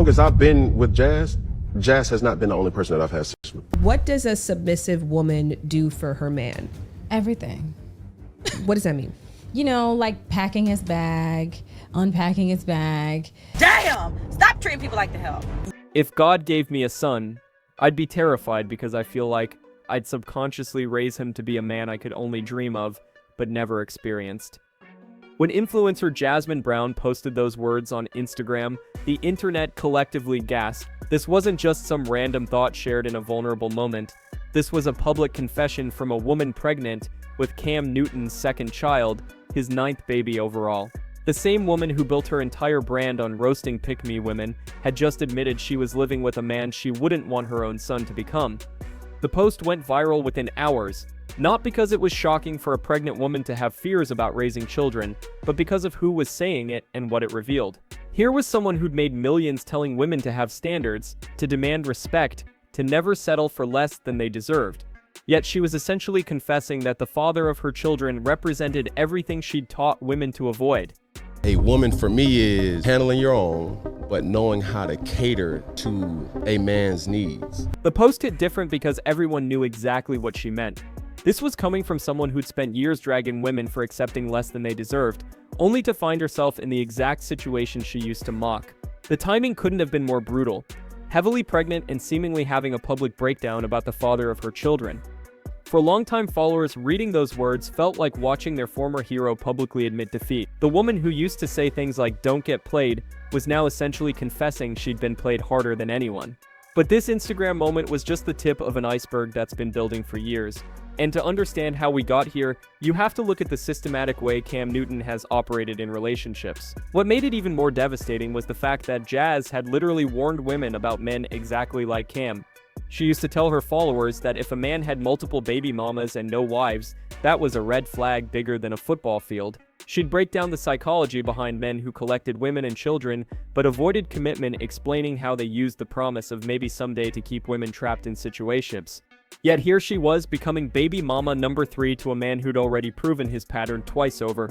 long as I've been with Jazz, Jazz has not been the only person that I've had sex with. What does a submissive woman do for her man? Everything. What does that mean? You know, like packing his bag, unpacking his bag. Damn! Stop treating people like the hell. If God gave me a son, I'd be terrified because I feel like I'd subconsciously raise him to be a man I could only dream of, but never experienced. When influencer Jasmin Brown posted those words on Instagram, the internet collectively gasped. This wasn't just some random thought shared in a vulnerable moment. This was a public confession from a woman pregnant with Cam Newton's second child, his 9th baby overall. The same woman who built her entire brand on roasting pick-me women had just admitted she was living with a man she wouldn't want her own son to become. The post went viral within hours, not because it was shocking for a pregnant woman to have fears about raising children, but because of who was saying it and what it revealed. Here was someone who'd made millions telling women to have standards, to demand respect, to never settle for less than they deserved. Yet she was essentially confessing that the father of her children represented everything she'd taught women to avoid. A woman for me is handling your own, but knowing how to cater to a man's needs. The post hit different because everyone knew exactly what she meant. This was coming from someone who'd spent years dragging women for accepting less than they deserved, only to find herself in the exact situation she used to mock. The timing couldn't have been more brutal. Heavily pregnant and seemingly having a public breakdown about the father of her children. For longtime followers, reading those words felt like watching their former hero publicly admit defeat. The woman who used to say things like "don't get played" was now essentially confessing she'd been played harder than anyone. But this Instagram moment was just the tip of an iceberg that's been building for years. And to understand how we got here, you have to look at the systematic way Cam Newton has operated in relationships. What made it even more devastating was the fact that Jazz had literally warned women about men exactly like Cam. She used to tell her followers that if a man had multiple baby mamas and no wives, that was a red flag bigger than a football field. She'd break down the psychology behind men who collected women and children, but avoided commitment, explaining how they used the promise of maybe someday to keep women trapped in situationships. Yet here she was, becoming baby mama number 3 to a man who'd already proven his pattern twice over.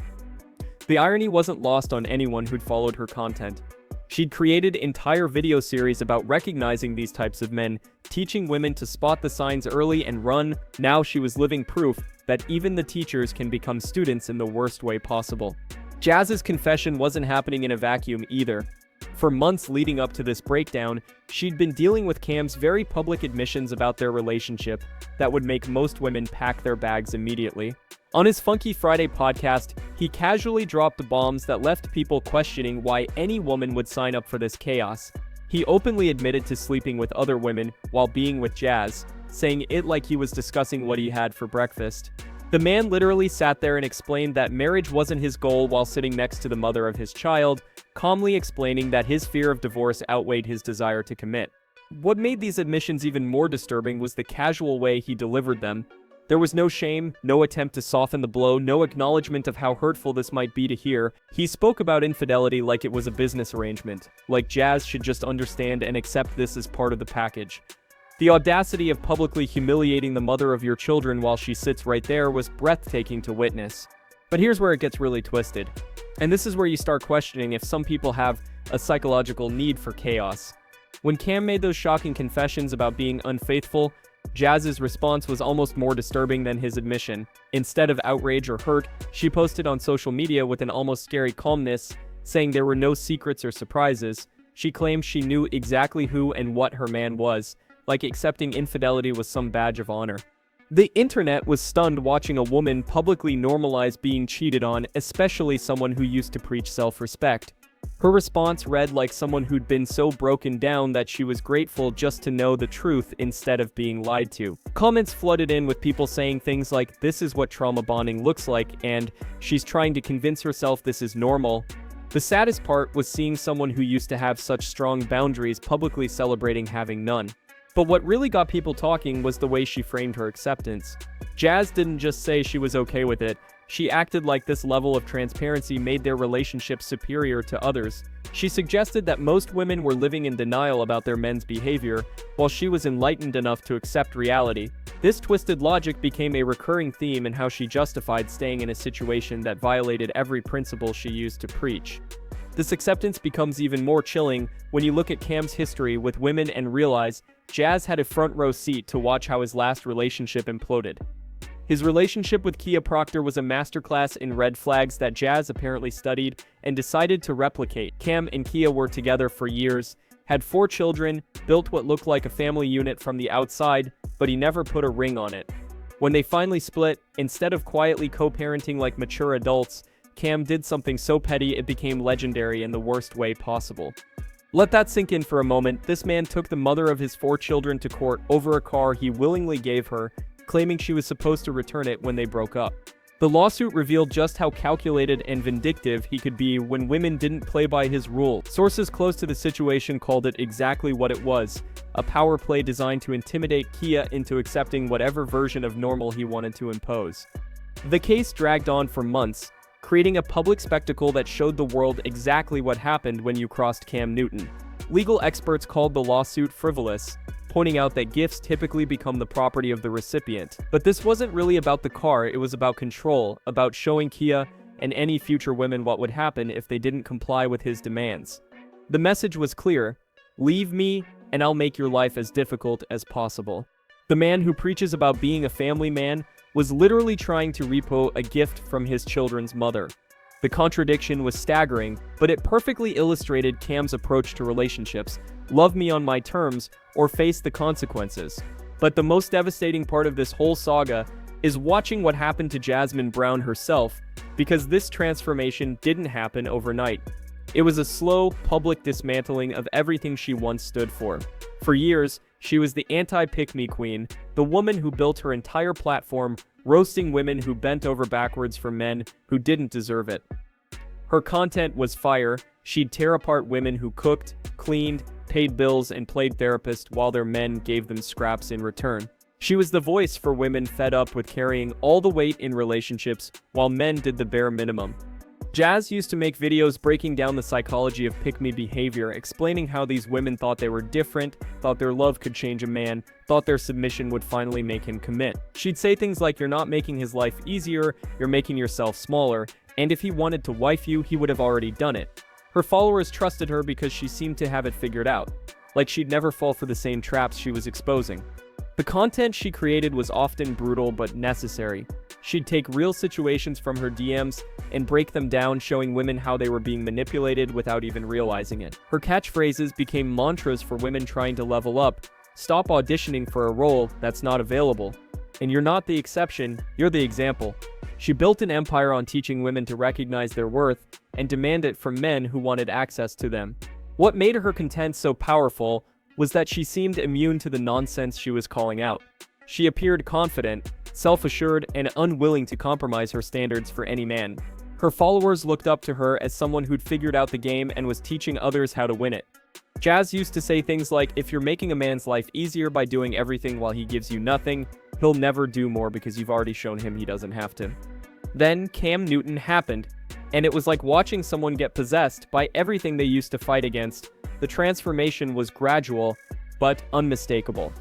The irony wasn't lost on anyone who'd followed her content. She'd created entire video series about recognizing these types of men, teaching women to spot the signs early and run. Now she was living proof that even the teachers can become students in the worst way possible. Jazz's confession wasn't happening in a vacuum either. For months leading up to this breakdown, she'd been dealing with Cam's very public admissions about their relationship that would make most women pack their bags immediately. On his Funky Friday podcast, he casually dropped bombs that left people questioning why any woman would sign up for this chaos. He openly admitted to sleeping with other women while being with Jazz, saying it like he was discussing what he had for breakfast. The man literally sat there and explained that marriage wasn't his goal while sitting next to the mother of his child, calmly explaining that his fear of divorce outweighed his desire to commit. What made these admissions even more disturbing was the casual way he delivered them. There was no shame, no attempt to soften the blow, no acknowledgement of how hurtful this might be to hear. He spoke about infidelity like it was a business arrangement, like Jazz should just understand and accept this as part of the package. The audacity of publicly humiliating the mother of your children while she sits right there was breathtaking to witness. But here's where it gets really twisted. And this is where you start questioning if some people have a psychological need for chaos. When Cam made those shocking confessions about being unfaithful, Jazz's response was almost more disturbing than his admission. Instead of outrage or hurt, she posted on social media with an almost scary calmness, saying there were no secrets or surprises. She claimed she knew exactly who and what her man was, like accepting infidelity was some badge of honor. The internet was stunned watching a woman publicly normalize being cheated on, especially someone who used to preach self-respect. Her response read like someone who'd been so broken down that she was grateful just to know the truth instead of being lied to. Comments flooded in with people saying things like, "This is what trauma bonding looks like," and "She's trying to convince herself this is normal." The saddest part was seeing someone who used to have such strong boundaries publicly celebrating having none. But what really got people talking was the way she framed her acceptance. Jazz didn't just say she was okay with it, she acted like this level of transparency made their relationship superior to others. She suggested that most women were living in denial about their men's behavior, while she was enlightened enough to accept reality. This twisted logic became a recurring theme in how she justified staying in a situation that violated every principle she used to preach. This acceptance becomes even more chilling when you look at Cam's history with women and realize Jazz had a front row seat to watch how his last relationship imploded. His relationship with Kia Proctor was a masterclass in red flags that Jazz apparently studied and decided to replicate. Cam and Kia were together for years, had 4 children, built what looked like a family unit from the outside, but he never put a ring on it. When they finally split, instead of quietly co-parenting like mature adults, Cam did something so petty it became legendary in the worst way possible. Let that sink in for a moment. This man took the mother of his 4 children to court over a car he willingly gave her, claiming she was supposed to return it when they broke up. The lawsuit revealed just how calculated and vindictive he could be when women didn't play by his rules. Sources close to the situation called it exactly what it was, a power play designed to intimidate Kia into accepting whatever version of normal he wanted to impose. The case dragged on for months, creating a public spectacle that showed the world exactly what happened when you crossed Cam Newton. Legal experts called the lawsuit frivolous, pointing out that gifts typically become the property of the recipient. But this wasn't really about the car, it was about control, about showing Kia and any future women what would happen if they didn't comply with his demands. The message was clear: leave me, and I'll make your life as difficult as possible. The man who preaches about being a family man was literally trying to repo a gift from his children's mother. The contradiction was staggering, but it perfectly illustrated Cam's approach to relationships: love me on my terms, or face the consequences. But the most devastating part of this whole saga is watching what happened to Jasmin Brown herself, because this transformation didn't happen overnight. It was a slow, public dismantling of everything she once stood for. For years, she was the anti-pick-me queen, the woman who built her entire platform roasting women who bent over backwards for men who didn't deserve it. Her content was fire. She'd tear apart women who cooked, cleaned, paid bills, and played therapist while their men gave them scraps in return. She was the voice for women fed up with carrying all the weight in relationships while men did the bare minimum. Jazz used to make videos breaking down the psychology of pick-me behavior, explaining how these women thought they were different, thought their love could change a man, thought their submission would finally make him commit. She'd say things like, "You're not making his life easier, you're making yourself smaller," and if he wanted to wife you, he would have already done it. Her followers trusted her because she seemed to have it figured out, like she'd never fall for the same traps she was exposing. The content she created was often brutal but necessary. She'd take real situations from her DMs and break them down, showing women how they were being manipulated without even realizing it. Her catchphrases became mantras for women trying to level up: stop auditioning for a role that's not available. And you're not the exception, you're the example. She built an empire on teaching women to recognize their worth and demand it from men who wanted access to them. What made her content so powerful was that she seemed immune to the nonsense she was calling out. She appeared confident, self-assured, and unwilling to compromise her standards for any man. Her followers looked up to her as someone who'd figured out the game and was teaching others how to win it. Jazz used to say things like, "If you're making a man's life easier by doing everything while he gives you nothing, he'll never do more because you've already shown him he doesn't have to." Then Cam Newton happened, and it was like watching someone get possessed by everything they used to fight against. The transformation was gradual, but unmistakable.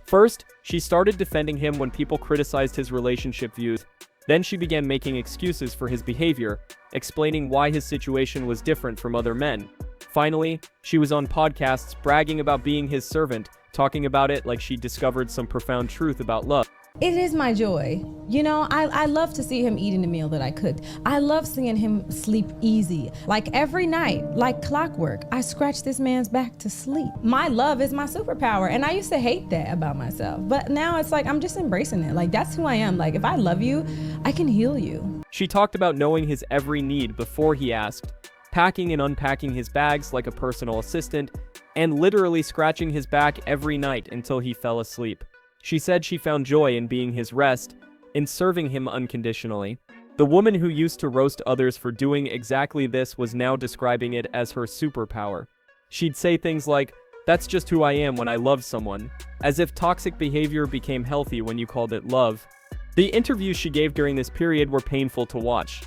First, she started defending him when people criticized his relationship views. Then she began making excuses for his behavior, explaining why his situation was different from other men. Finally, she was on podcasts bragging about being his servant, talking about it like she discovered some profound truth about love. It is my joy. You know, I love to see him eating the meal that I cooked. I love seeing him sleep easy. Like every night, like clockwork, I scratch this man's back to sleep. My love is my superpower. And I used to hate that about myself. But now it's like, I'm just embracing it. Like, that's who I am. Like, if I love you, I can heal you. She talked about knowing his every need before he asked, packing and unpacking his bags like a personal assistant, and literally scratching his back every night until he fell asleep. She said she found joy in being his rest, in serving him unconditionally. The woman who used to roast others for doing exactly this was now describing it as her superpower. She'd say things like, "That's just who I am when I love someone," as if toxic behavior became healthy when you called it love. The interviews she gave during this period were painful to watch.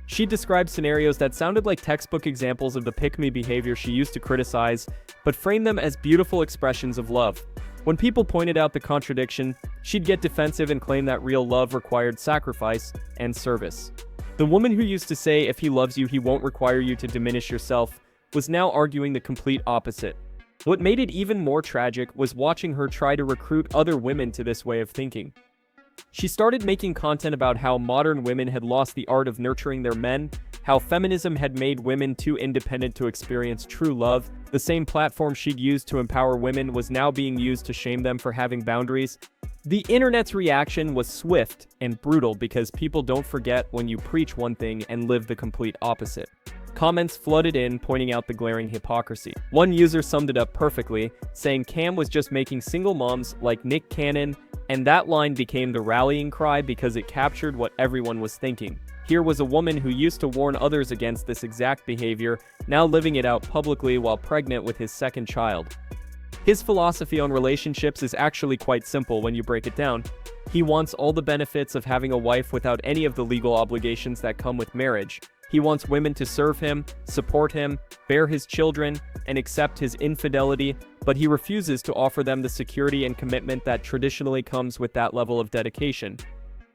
She described scenarios that sounded like textbook examples of the pick-me behavior she used to criticize, but framed them as beautiful expressions of love. When people pointed out the contradiction, she'd get defensive and claim that real love required sacrifice and service. The woman who used to say if he loves you, he won't require you to diminish yourself was now arguing the complete opposite. What made it even more tragic was watching her try to recruit other women to this way of thinking. She started making content about how modern women had lost the art of nurturing their men, how feminism had made women too independent to experience true love. The same platform she'd used to empower women was now being used to shame them for having boundaries. The internet's reaction was swift and brutal because people don't forget when you preach one thing and live the complete opposite. Comments flooded in, pointing out the glaring hypocrisy. One user summed it up perfectly, saying Cam was just making single moms like Nick Cannon, and that line became the rallying cry because it captured what everyone was thinking. Here was a woman who used to warn others against this exact behavior, now living it out publicly while pregnant with his second child. His philosophy on relationships is actually quite simple when you break it down. He wants all the benefits of having a wife without any of the legal obligations that come with marriage. He wants women to serve him, support him, bear his children, and accept his infidelity, but he refuses to offer them the security and commitment that traditionally comes with that level of dedication.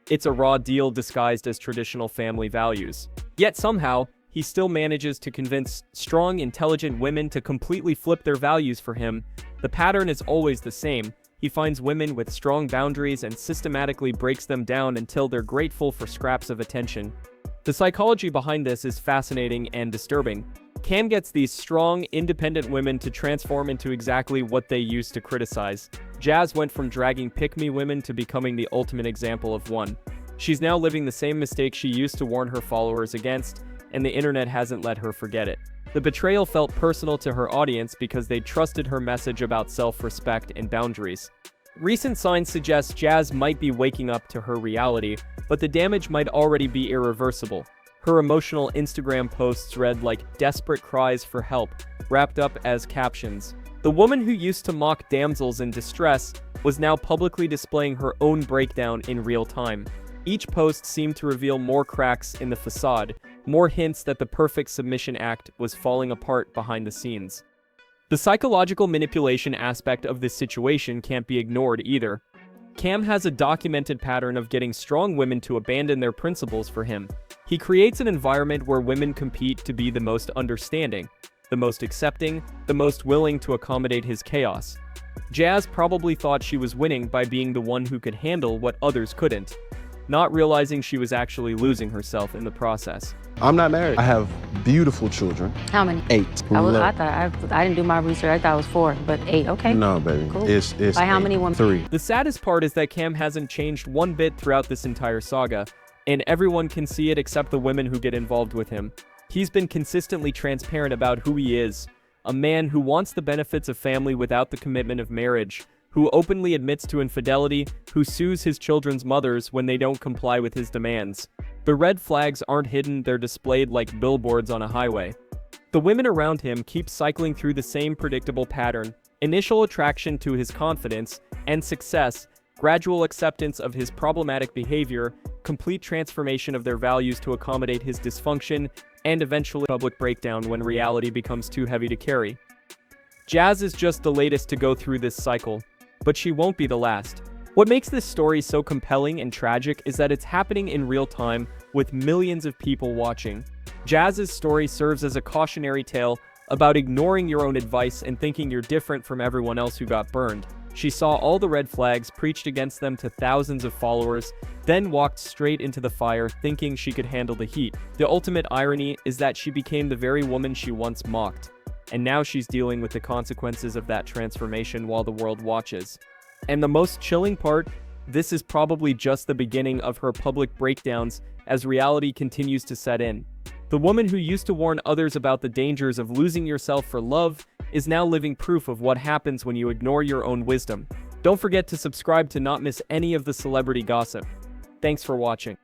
It's a raw deal disguised as traditional family values. Yet somehow, he still manages to convince strong, intelligent women to completely flip their values for him. The pattern is always the same. He finds women with strong boundaries and systematically breaks them down until they're grateful for scraps of attention. The psychology behind this is fascinating and disturbing. Cam gets these strong, independent women to transform into exactly what they used to criticize. Jazz went from dragging pick-me women to becoming the ultimate example of one. She's now living the same mistake she used to warn her followers against, and the internet hasn't let her forget it. The betrayal felt personal to her audience because they trusted her message about self-respect and boundaries. Recent signs suggest Jazz might be waking up to her reality, but the damage might already be irreversible. Her emotional Instagram posts read like desperate cries for help, wrapped up as captions. The woman who used to mock damsels in distress was now publicly displaying her own breakdown in real time. Each post seemed to reveal more cracks in the facade, more hints that the perfect submission act was falling apart behind the scenes. The psychological manipulation aspect of this situation can't be ignored either. Cam has a documented pattern of getting strong women to abandon their principles for him. He creates an environment where women compete to be the most understanding, the most accepting, the most willing to accommodate his chaos. Jazz probably thought she was winning by being the one who could handle what others couldn't, not realizing she was actually losing herself in the process. I'm not married. I have beautiful children. How many? 8. I didn't do my research. I thought it was 4, but 8. Okay. No, baby. Cool. It's By how 8. many women? 3. The saddest part is that Cam hasn't changed one bit throughout this entire saga, and everyone can see it except the women who get involved with him. He's been consistently transparent about who he is, a man who wants the benefits of family without the commitment of marriage, who openly admits to infidelity, who sues his children's mothers when they don't comply with his demands. The red flags aren't hidden, they're displayed like billboards on a highway. The women around him keep cycling through the same predictable pattern: initial attraction to his confidence and success, gradual acceptance of his problematic behavior, complete transformation of their values to accommodate his dysfunction, and eventually public breakdown when reality becomes too heavy to carry. Jazz is just the latest to go through this cycle, but she won't be the last. What makes this story so compelling and tragic is that it's happening in real time with millions of people watching. Jazz's story serves as a cautionary tale about ignoring your own advice and thinking you're different from everyone else who got burned. She saw all the red flags, preached against them to thousands of followers, then walked straight into the fire thinking she could handle the heat. The ultimate irony is that she became the very woman she once mocked, and now she's dealing with the consequences of that transformation while the world watches. And the most chilling part, this is probably just the beginning of her public breakdowns as reality continues to set in. The woman who used to warn others about the dangers of losing yourself for love is now living proof of what happens when you ignore your own wisdom. Don't forget to subscribe to not miss any of the celebrity gossip. Thanks for watching.